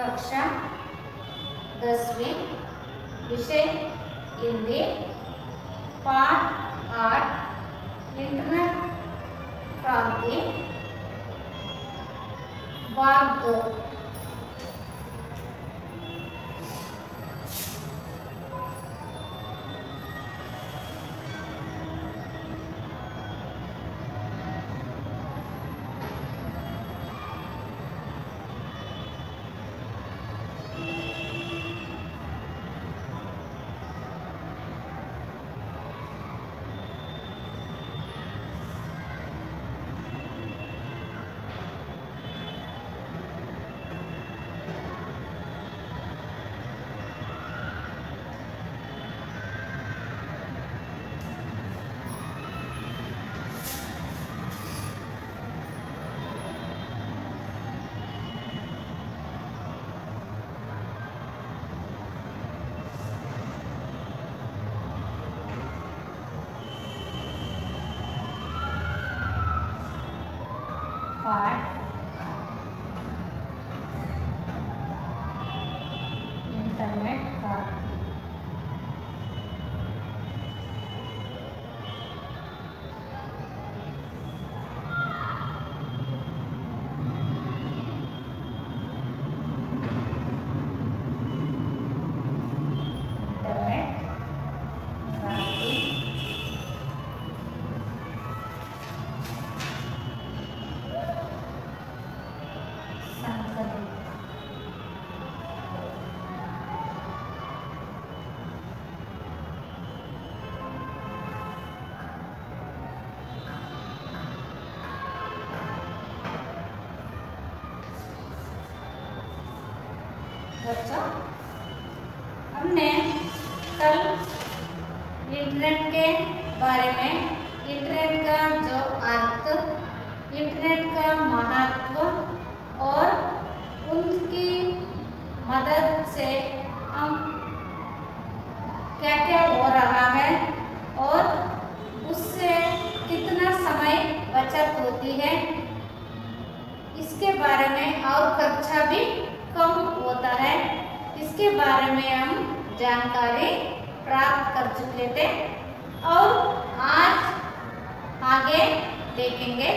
कक्षा 10वीं, विषय हिंदी, पाठ 8, इंटरनेट क्रांति, भाग 2। पाठ इंटरनेट क्रांति। बच्चों, हमने कल इंटरनेट के बारे में, इंटरनेट का जो अर्थ, इंटरनेट का महत्व और उनकी मदद से हम क्या क्या हो रहा है और उससे कितना समय बचत होती है, इसके बारे में, और खर्चा भी कम होता है, इसके बारे में हम जानकारी प्राप्त कर चुके थे और आज आगे देखेंगे।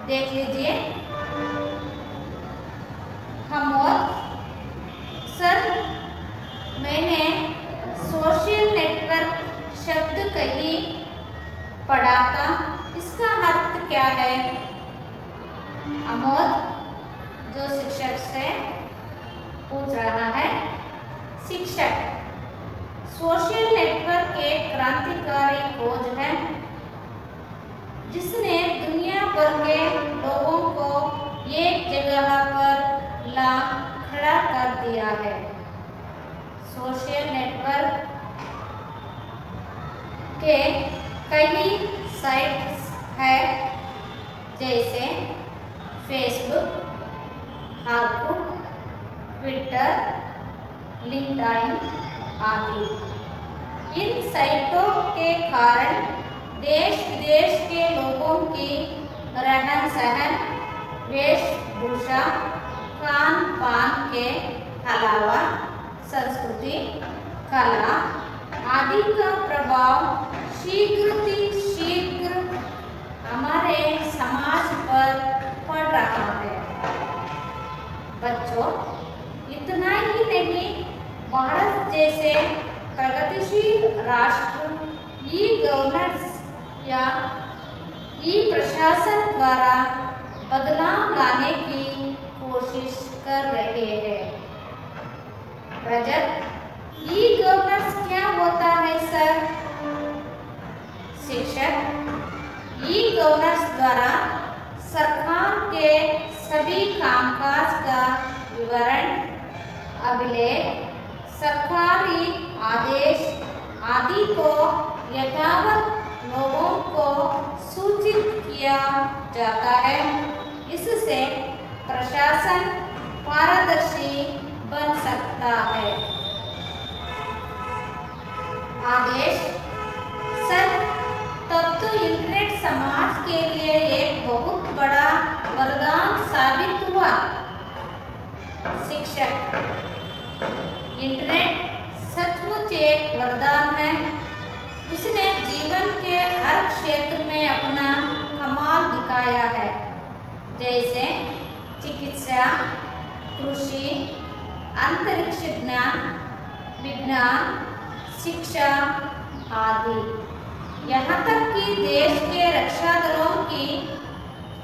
देख लीजिए। हम और सर, मैंने सोशल नेटवर्क शब्द कहीं पढ़ा था, इसका अर्थ क्या है? अमोद जो शिक्षक से पूछ रहा है। शिक्षक, सोशल नेटवर्क एक क्रांतिकारी खोज है जिसने दुनिया भर के लोगों को एक जगह पर ला खड़ा कर दिया है। सोशल नेटवर्क के कई साइट्स हैं, जैसे फेसबुक, हाकू, ट्विटर, लिंक्डइन आदि। इन साइटों के कारण देश विदेश के लोगों की रहन सहन, वेशभूषा, खान पान के अलावा संस्कृति, कला आदि का प्रभाव शीघ्र हमारे समाज पर पड़ रहा है। बच्चों, इतना ही नहीं, भारत जैसे प्रगतिशील राष्ट्र ई गवर्नेंस या ई प्रशासन द्वारा बदलाव लाने की कोशिश कर रहे हैं। रजत, ई गवर्नेंस क्या होता है सर? शिक्षक, ई गवर्नेंस द्वारा सरकार के सभी कामकाज का विवरण, अभिलेख, सरकारी आदेश आदि को यथावत लोगों को सूचित किया जाता है। इससे प्रशासन पारदर्शी बन सकता है। आदेश सर, तब तो इंटरनेट समाज के लिए एक बहुत बड़ा वरदान साबित हुआ। शिक्षक। इंटरनेट सचमुच एक वरदान है। उसने जीवन के हर क्षेत्र में अपना कमाल दिखाया है, जैसे चिकित्सा, कृषि, अंतरिक्ष विज्ञान, शिक्षा आदि। यहाँ तक कि देश के रक्षा दलों की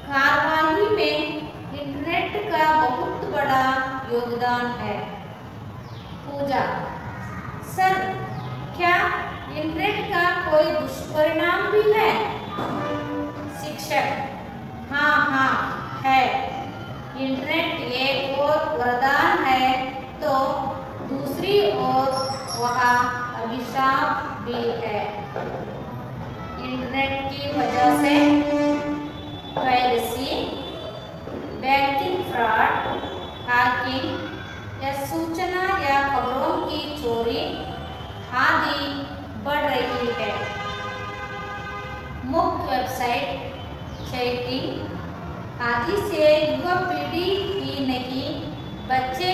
कार्यवाही में इंटरनेट का बहुत बड़ा योगदान है। पूजा। सर, क्या इंटरनेट का कोई दुष्परिणाम भी है? शिक्षक। हाँ, है। इंटरनेट एक और वरदान है तो दूसरी ओर वह अभिशाप भी है। इंटरनेट की वजह से पायरेसी, बैंकिंग फ्रॉड, हैकिंग या सूचना या खबरों की चोरी आदि बढ़ रही है। मुफ्त वेबसाइट, चैटिंग आदि से युवा पीढ़ी ही नहीं, बच्चे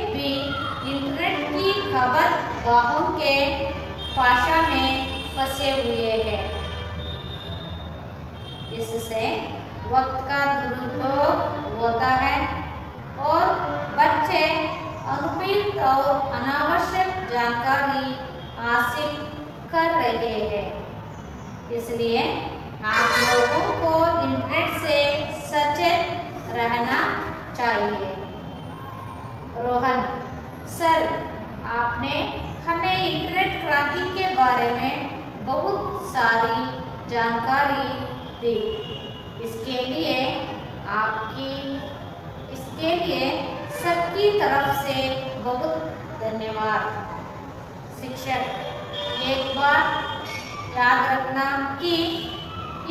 भी इंटरनेट की खबर गाहों के पाशा में फंसे हुए हैं। इससे वक्त का दुरुपयोग होता है और बच्चे अनुपयुक्त और अनावश्यक जानकारी हासिल कर रहे हैं। इसलिए आप लोगों को इंटरनेट से सचेत रहना चाहिए। रोहन। सर, आपने हमें इंटरनेट क्रांति के बारे में बहुत सारी जानकारी दी। इसके लिए सबकी तरफ से बहुत धन्यवाद। शिक्षक। एक बात याद रखना कि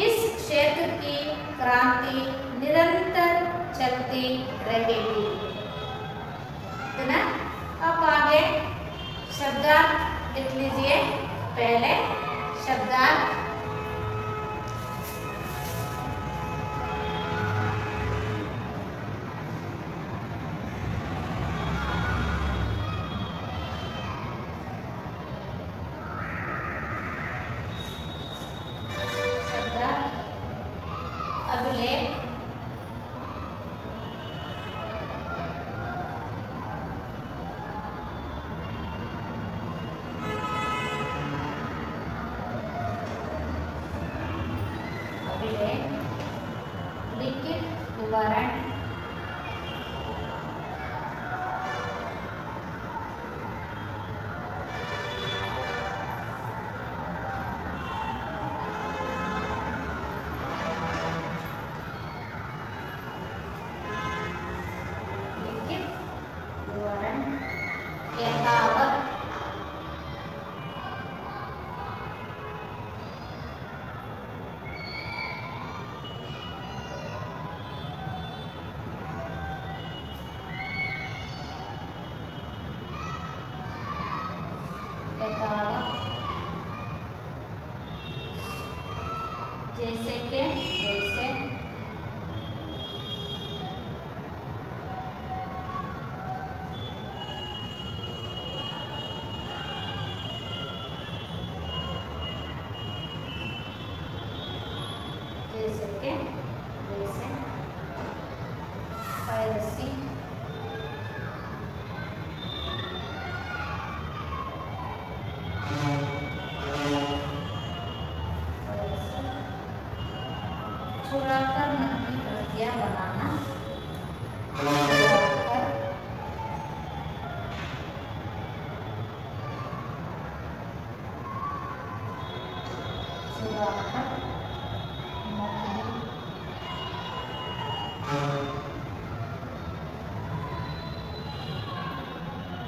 इस क्षेत्र की क्रांति निरंतर चलती रहेगी। अब आगे शब्दार्थ लिख लीजिए। पहले शब्दार्थ। अभिलेख, लिखित विवरण, यथावत, जैसे के जैसे, जैसे के जैसे, पायरेसी, चुराकर नकली प्रतियां बनाना, चुराकर नकली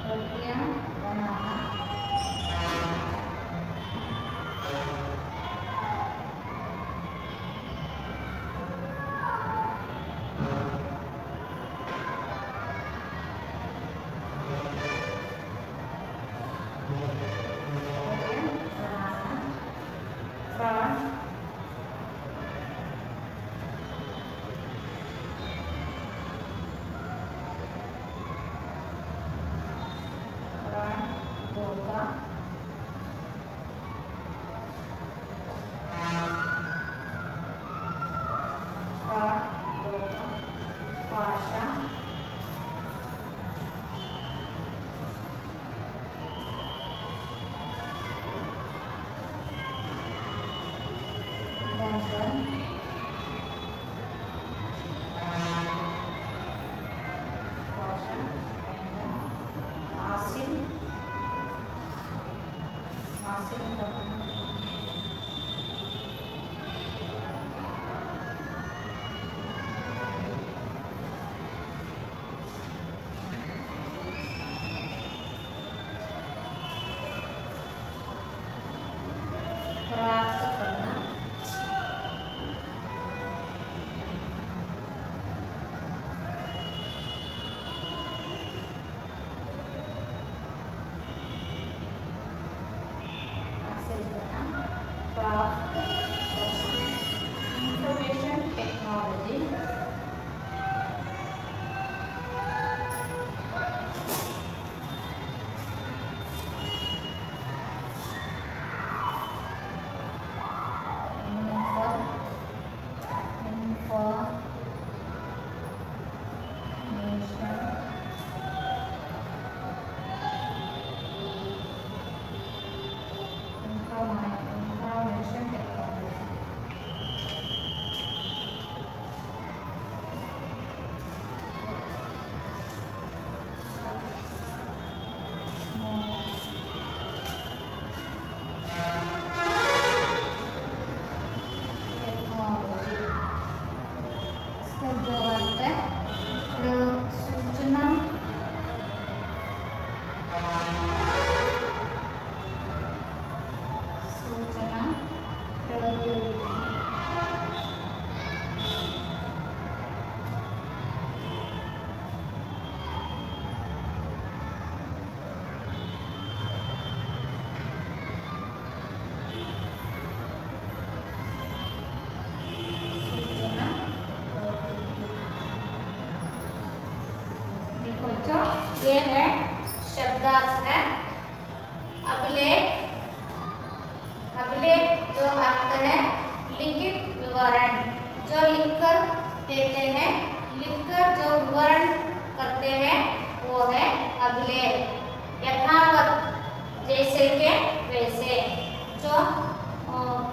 प्रतियां बनाना, फ्रॉड हासिल करना। प्राप्त करना। हासिल करना, प्राप्त करना। इंफॉर्मेशन टेक्नोलॉजी ये है शब्दार्थ है। अभिलेख, अभिलेख जो अर्थ है लिखित विवरण, जो लिखकर देते हैं, लिखकर जो विवरण करते हैं वो है अभिलेख। यथावत जैसे के वैसे, जो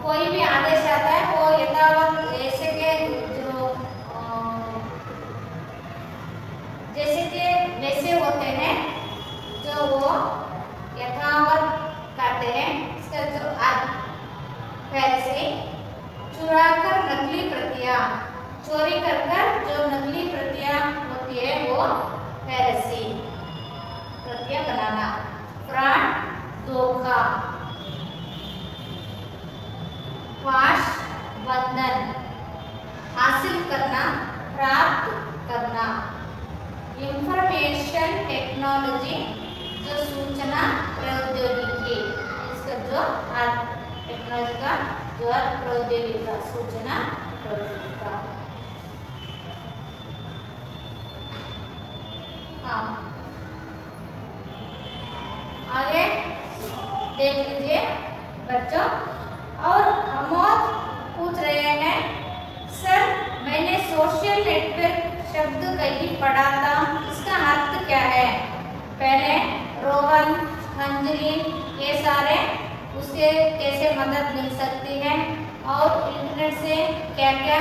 कोई भी आदेश आता है वो यथावत जैसे के जो जैसे के वैसे होते हैं, जो वो यथावत करते हैं। इसका जो अर्थ वैसे चुराकर नकली प्रतियां, चोरी कर जो नकली प्रतियां होती है वो हेरेसी, प्रतियां बनाना। फ्रॉड, धोखा। पाश, बंधन, हासिल करना, प्राप्त करना। इंफॉर्मेशन टेक्नोलॉजी, जो सूचना प्रौद्योगिकी, इसका जो अर्थ टेक्नोलॉजी का जो अर्थ प्रौद्योगिकी का, सूचना प्रौद्योगिकी का। हाँ, आगे देख लीजिए बच्चों। और अमोद पूछ रहे हैं, सर मैंने सोशल नेटवर्क शब्द कहीं पढ़ा था, इसका अर्थ क्या है? पहले रोहन, अंजलि, ये सारे उससे कैसे मदद मिल सकती है और इंटरनेट से क्या क्या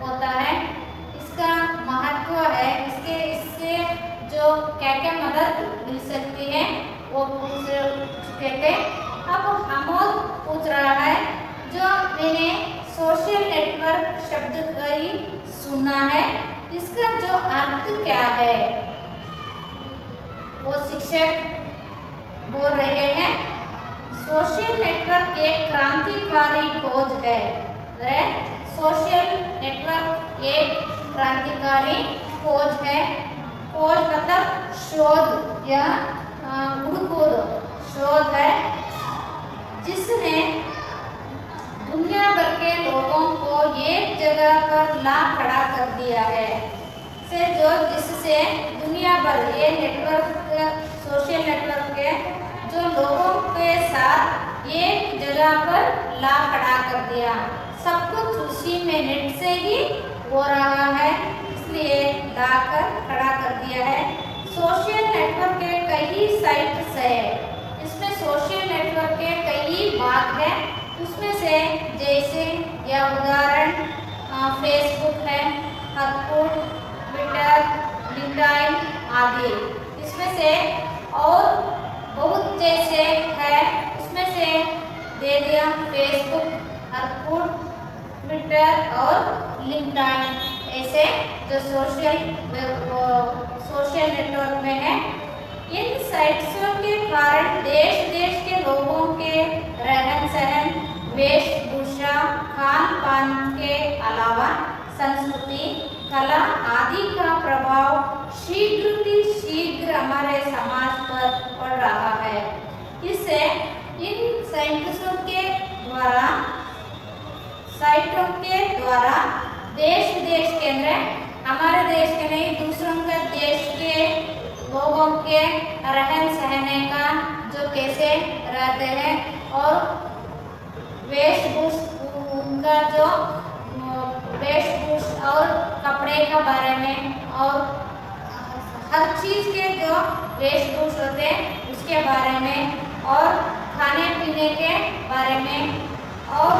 होता है, इसका महत्व है, इससे जो क्या क्या मदद मिल सकती है वो पूछ चुके थे। अब अमोद पूछ रहा है, जो मैंने सोशल नेटवर्क शब्द कहीं सुना है, इसका जो अर्थ क्या है? वो शिक्षक बोल रहे हैं, सोशल नेटवर्क एक क्रांतिकारी खोज है। सोशल नेटवर्क एक क्रांतिकारी खोज है। खोज मतलब शोध या शोध है, जिसने दुनिया भर के लोगों को एक जगह पर ला खड़ा कर दिया है। जिससे दुनिया भर ये नेटवर्क, सोशल नेटवर्क के जो लोगों के साथ एक जगह पर ला खड़ा कर दिया। सब कुछ उसी में नेट से ही हो रहा है, इसलिए ला कर खड़ा कर दिया है। सोशल नेटवर्क के कई साइट्स है, इसमें सोशल नेटवर्क के कई भाग हैं। उसमें से जैसे या उदाहरण फेसबुक है, हॉटस्पॉट, ट्विटर, लिंक्डइन आदि। इसमें से और बहुत जैसे है, इसमें से दे दिया फेसबुक, अर्कुट, ट्विटर और लिंक्डइन, ऐसे जो सोशल नेटवर्क में है। इन साइट्सों के कारण देश देश के लोगों के रहन सहन, वेशभूषा, खान पान के अलावा संस्कृति, कला आदि का प्रभाव शीघ्र हमारे समाज पर पड़ रहा है। इससे इन साइटों के द्वारा देश विदेश के अंदर, हमारे देश के नहीं दूसरों के देश के लोगों के रहन सहने का जो कैसे रहते हैं और वेशभूषा जो वेशभूषा और कपड़े के बारे में और हर चीज़ के जो वेशभूषा होते हैं उसके बारे में और खाने पीने के बारे में और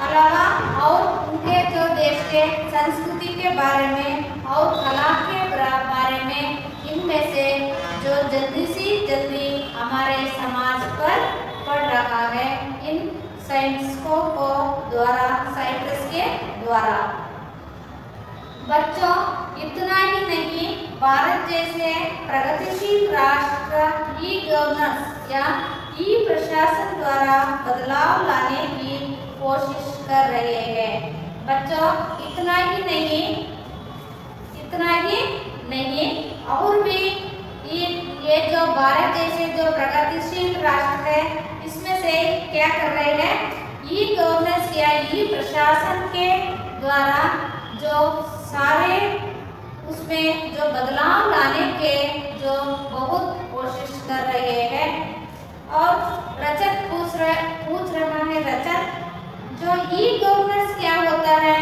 अलावा और उनके जो देश के संस्कृति के बारे में और कला के बारे में, इनमें से जो जल्दी से जल्दी हमारे समाज पर पड़ रहा है इन साइंटिस्टों को द्वारा, साइंटिस्ट के द्वारा। बच्चों, इतना ही नहीं, भारत जैसे प्रगतिशील राष्ट्र ई गवर्नेंस या ई प्रशासन द्वारा बदलाव लाने की कोशिश कर रहे हैं। बच्चों, इतना ही नहीं और भी ये जो भारत जैसे जो प्रगतिशील राष्ट्र है इसमें से क्या कर रहे हैं, ई गवर्नेंस या ई प्रशासन के द्वारा जो सारे उसमें जो बदलाव लाने के जो बहुत कोशिश कर रहे हैं। और रचत पूछ रहा है रचत, जो ई गवर्नेंस क्या होता है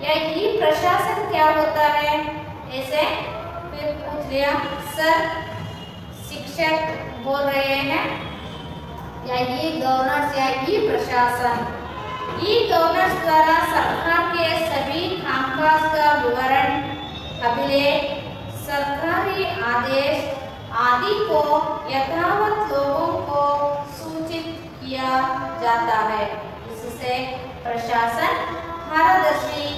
या ई प्रशासन क्या होता है, ऐसे फिर पूछ लिया। सर शिक्षक बोल रहे हैं या ई गवर्नेंस या ई प्रशासन, ई गवर्नेंस द्वारा सरकार के सभी कामकाज का विवरण, अभिलेख, सरकारी आदेश आदि को यथावत लोगों को सूचित किया जाता है। इससे प्रशासन पारदर्शी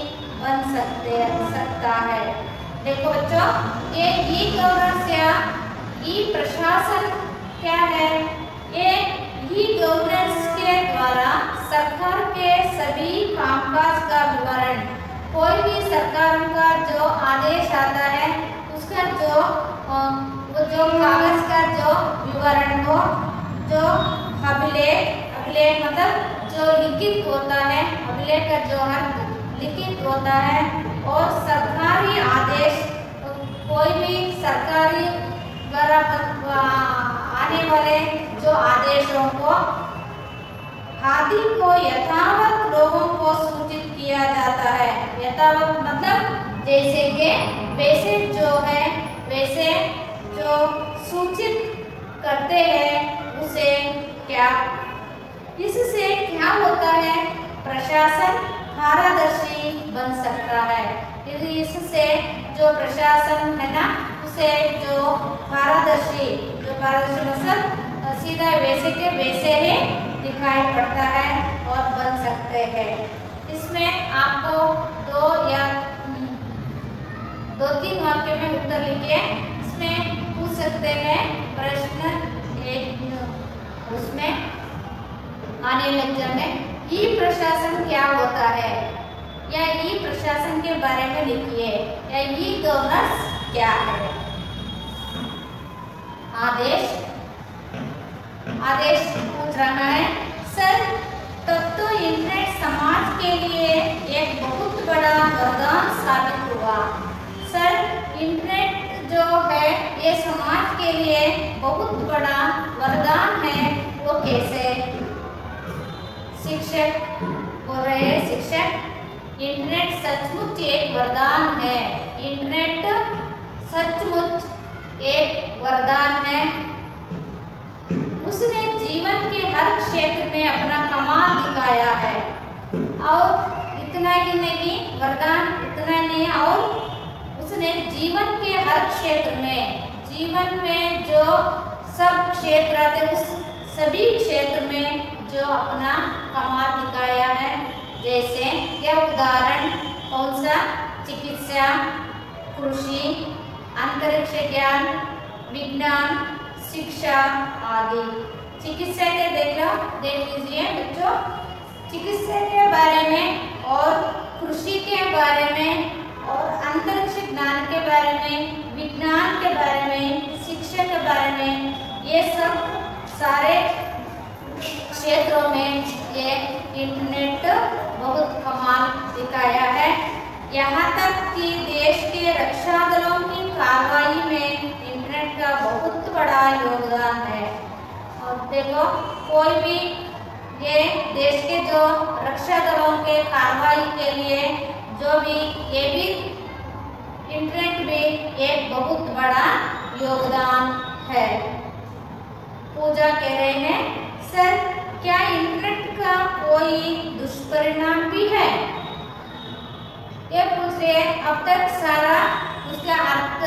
बन सकता है। देखो बच्चों, ये ई गवर्नेंस या ई प्रशासन क्या है, ये ई गवर्नेंस के द्वारा सरकार के सभी कामकाज का विवरण, कोई भी सरकार का जो आदेश आता है उसका जो कागज का जो विवरण हो, जो अभिलेख मतलब जो लिखित होता है, अभिलेख का जो लिखित होता है, और सरकारी आदेश, कोई भी सरकारी द्वारा आने वाले जो आदेशों को आदि को यथावत लोगों को सूचित किया जाता है। यथावत मतलब जैसे कि वैसे जो है वैसे जो सूचित करते हैं उसे क्या, इससे क्या होता है, प्रशासन पारदर्शी बन सकता है। इससे जो प्रशासन है ना उसे जो पारदर्शी मतलब सीधा वैसे के वैसे ही दिखाई पड़ता है और बन सकते हैं। इसमें आपको 2-3 वाक्य में उत्तर लिखिए। इसमें पूछ सकते हैं प्रश्न एक, उसमें आने लेक्चर में ई प्रशासन क्या होता है या ई प्रशासन के बारे में लिखिए, या ई गवर्नेंस क्या है। आदेश पूछ रहा है, सर तब तो इंटरनेट समाज के लिए एक बहुत बड़ा वरदान साबित हुआ। सर इंटरनेट जो है ये समाज के लिए बहुत बड़ा वरदान है, वो कैसे। शिक्षक बोल रहे हैं, शिक्षक इंटरनेट सचमुच एक वरदान है। इंटरनेट सचमुच एक वरदान है। उसने जीवन के हर क्षेत्र में अपना कमाल दिखाया है। और इतना ही नहीं, वरदान इतना नहीं, और उसने जीवन के हर क्षेत्र में, जीवन में जो सब क्षेत्र आते उस सभी क्षेत्र में जो अपना कमाल दिखाया है। जैसे यह उदाहरण कौन सा? चिकित्सा, कृषि, अंतरिक्ष ज्ञान, विज्ञान, शिक्षा आदि। चिकित्सा के देख लीजिए बच्चों, चिकित्सा के बारे में और कृषि के बारे में और अंतरिक्ष ज्ञान के बारे में, विज्ञान के बारे में, शिक्षा के बारे में, ये सब सारे क्षेत्रों में ये इंटरनेट बहुत कमाल दिखाया है। यहाँ तक कि देश के रक्षा दलों की कार्रवाई में इंटरनेट का बहुत बड़ा योगदान है। और देखो, कोई भी ये देश के जो रक्षा दलों के कार्रवाई के लिए जो भी ये भी इंटरनेट भी एक बहुत बड़ा योगदान है। पूजा कह रहे हैं, सर क्या इंटरनेट का कोई दुष्परिणाम भी है? ये पूछ रहे हैं। अब तक सारा उसका अर्थ,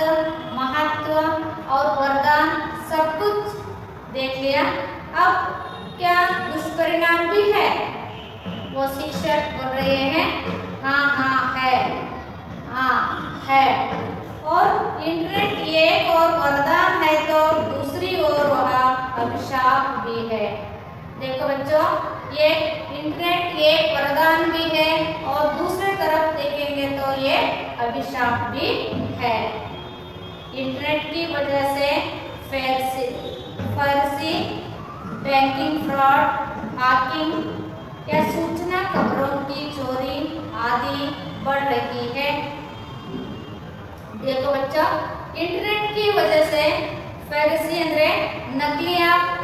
महत्व और वरदान सब कुछ देख लिया। अब क्या दुष्परिणाम भी है? वो शिक्षक बोल रहे हैं, हाँ है, हाँ है। और इंटरनेट एक और वरदान है तो दूसरी ओर वह अभिशाप भी है। देखो बच्चों, ये इंटरनेट एक वरदान भी है और दूसरे तरफ देखेंगे तो ये अभिशाप भी है। इंटरनेट की वजह से फर्जी, बैंकिंग फ्रॉड, हैकिंग या सूचना खबरों की चोरी आदि बढ़ रही है। देखो बच्चा, इंटरनेट की वजह से फर्जी ಅಂದ್ರೆ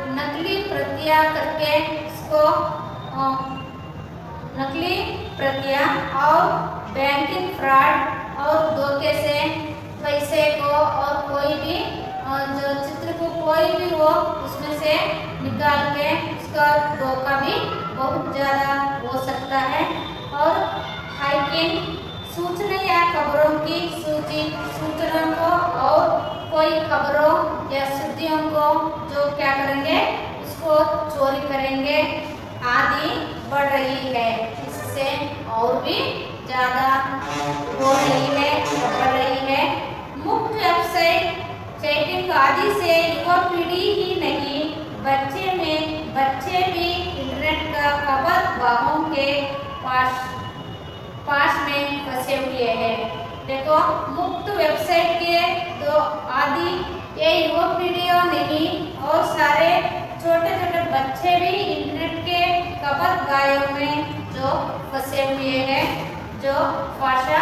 नकली प्रतियां करके इसको नकली प्रतियां और बैंकिंग फ्रॉड और धोखे से पैसे को और कोई भी जो चित्र को कोई भी वो उसमें से निकाल के उसका धोखा भी बहुत ज़्यादा हो सकता है। और हैकिंग सूचना या खबरों की सूचना को और कोई खबरों या स्थितियों को जो क्या करेंगे उसको चोरी करेंगे आदि बढ़ रही है। इससे और भी ज़्यादा हो रही है, बढ़ रही है। मुफ्त वेबसाइट, चैटिंग आदि से युवा पीढ़ी ही नहीं बच्चे भी इंटरनेट का खबरगाहों के पास में फंसे हुए हैं। देखो, मुफ्त वेबसाइट के तो आदि ये युवा पीढ़ियों नहीं और सारे छोटे छोटे बच्चे भी इंटरनेट के खबरगाहों में जो फंसे हुए हैं, जो भाषा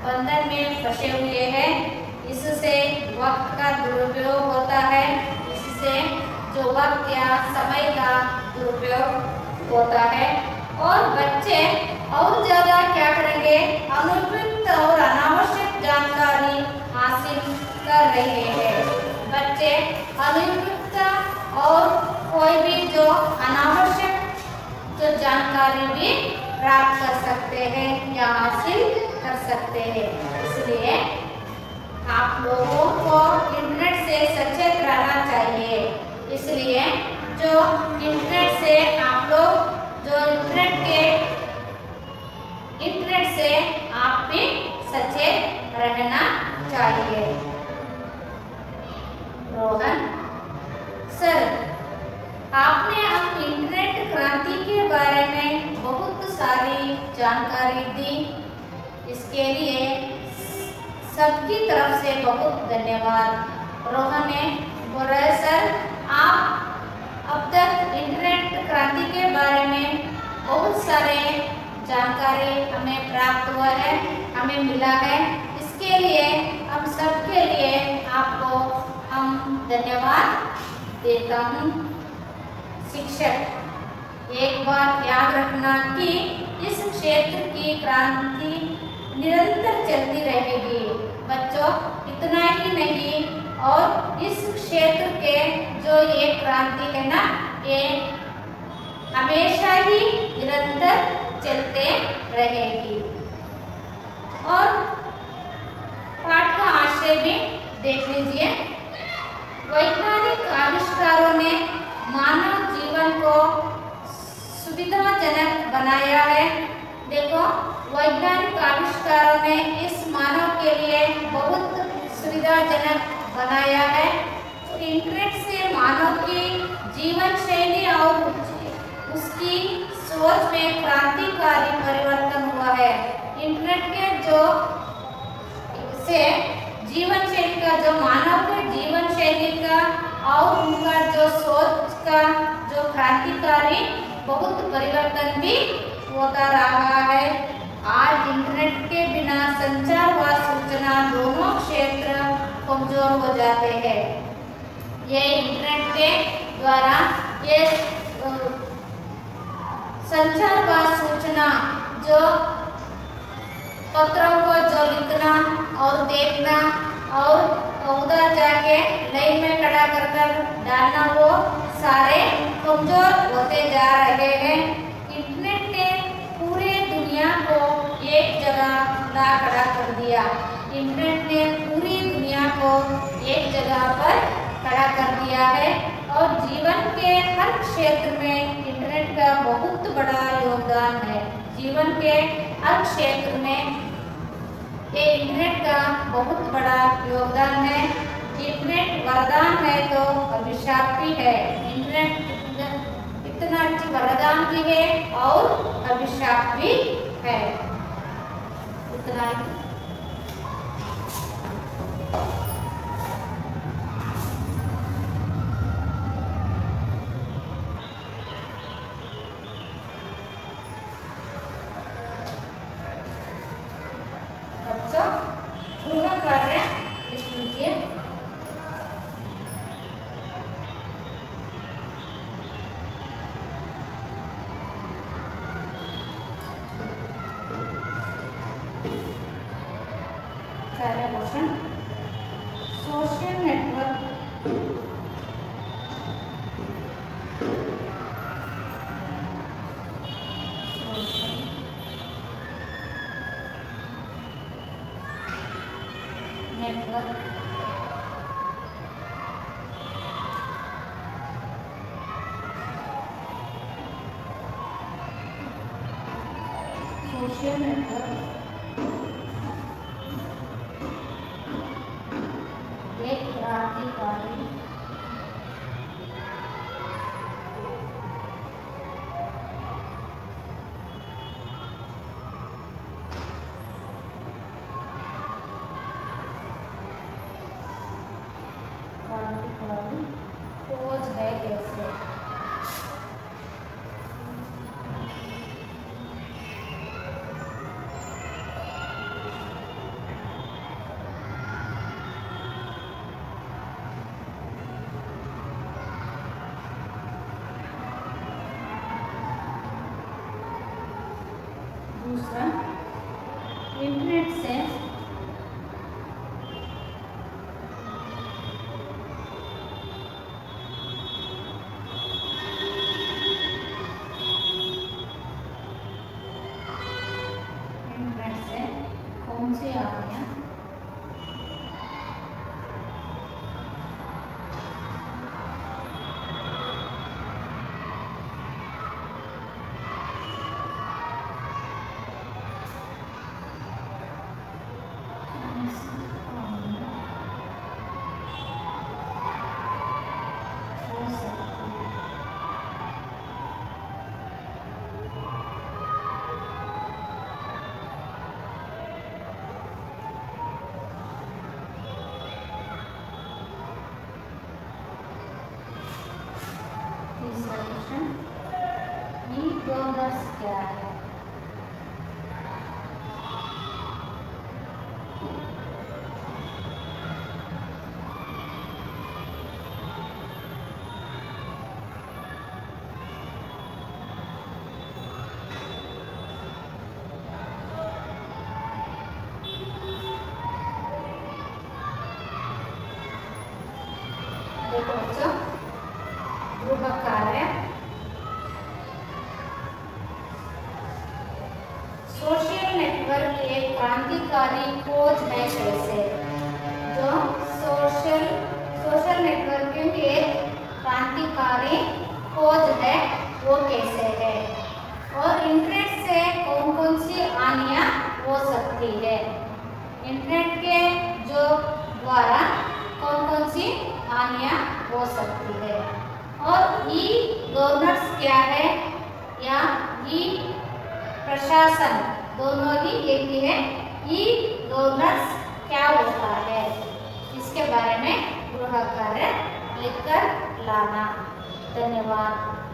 बंधन में फंसे हुए हैं। इससे वक्त का दुरुपयोग होता है, इससे जो वक्त या समय का दुरुपयोग होता है। और बच्चे और ज़्यादा क्या करेंगे, अनुपयुक्त और अनावश्यक जानकारी हासिल कर रहे हैं। बच्चे अनुपयुक्त और कोई भी जो अनावश्यक जो जानकारी भी प्राप्त कर सकते हैं या हासिल कर सकते हैं। इसलिए आप लोगों को इंटरनेट से सचेत रहना चाहिए। इसलिए जो इंटरनेट से आप लोग जो इंटरनेट से आप भी सचेत रहना चाहिए। रोहन, सर आपने अब इंटरनेट क्रांति के बारे में बहुत सारी जानकारी दी, इसके लिए सबकी तरफ से बहुत धन्यवाद। रोहन ने बोला, सर आप अब तक इंटरनेट क्रांति के बारे में बहुत सारे जानकारी हमें प्राप्त हुआ है, हमें मिला है। इसके लिए हम सबके लिए आपको हम धन्यवाद देता हूँ। शिक्षक, एक बात याद रखना कि इस क्षेत्र की क्रांति निरंतर चलती रहेगी। बच्चों, इतना ही नहीं, और इस क्षेत्र के जो ये क्रांति है ना, ये हमेशा ही निरंतर चलते रहेगी। और पाठ का आशय भी देख लीजिए। वैज्ञानिक आविष्कारों ने मानव जीवन को सुविधाजनक बनाया है। देखो, वैज्ञानिक आविष्कारों ने इस मानव के लिए बहुत सुविधाजनक बनाया है। इंटरनेट से मानव की जीवन शैली और उसकी सोच में क्रांतिकारी परिवर्तन हुआ है। इंटरनेट के से जीवन शैली का, जो मानव के जीवन शैली का और उनका जो सोच का जो क्रांतिकारी बहुत परिवर्तन भी होता रहा है। आज इंटरनेट के बिना संचार व सूचना दोनों क्षेत्र कमजोर हो जाते हैं। ये इंटरनेट के द्वारा ये संचार व सूचना, जो पत्रों को जो लिखना और देखना और उधर जाके लाइन में खड़ा कर डालना, वो सारे कमजोर होते जा रहे हैं। इंटरनेट ने पूरे दुनिया को एक जगह ला खड़ा कर दिया। इंटरनेट ने पूरी दुनिया को एक जगह पर खड़ा कर दिया है और जीवन के हर क्षेत्र में इंटरनेट का बहुत बड़ा योगदान है। जीवन के हर क्षेत्र में ये इंटरनेट का बहुत बड़ा योगदान है। इंटरनेट वरदान है तो अभिशाप भी है। इंटरनेट इतना वरदान भी है और अभिशाप भी है। उतना ही। पूरा कार्य लिख लीजिए। कार्य question, social network social network एक क्रांतिकारी खोज है। कैसे? दूसरा, इंटरनेट से कौन से आ गया? ई-कॉमर्स क्या है? देखो बच्चों, गृह कार्य, सोशल नेटवर्क एक क्रांतिकारी खोज है। कैसे? जो सोशल नेटवर्किंग एक क्रांतिकारी खोज है वो कैसे है, और इंटरनेट से कौन कौन सी हानियाँ हो सकती है। इंटरनेट के जो द्वारा कौन कौन सी हानियाँ हो सकती है, और ई गवर्नेंस क्या है या ई प्रशासन, दोनों ही एक ही है। ई गवर्नेंस क्या होता है, इसके बारे में गृह कार्य लिखकर लाना। धन्यवाद।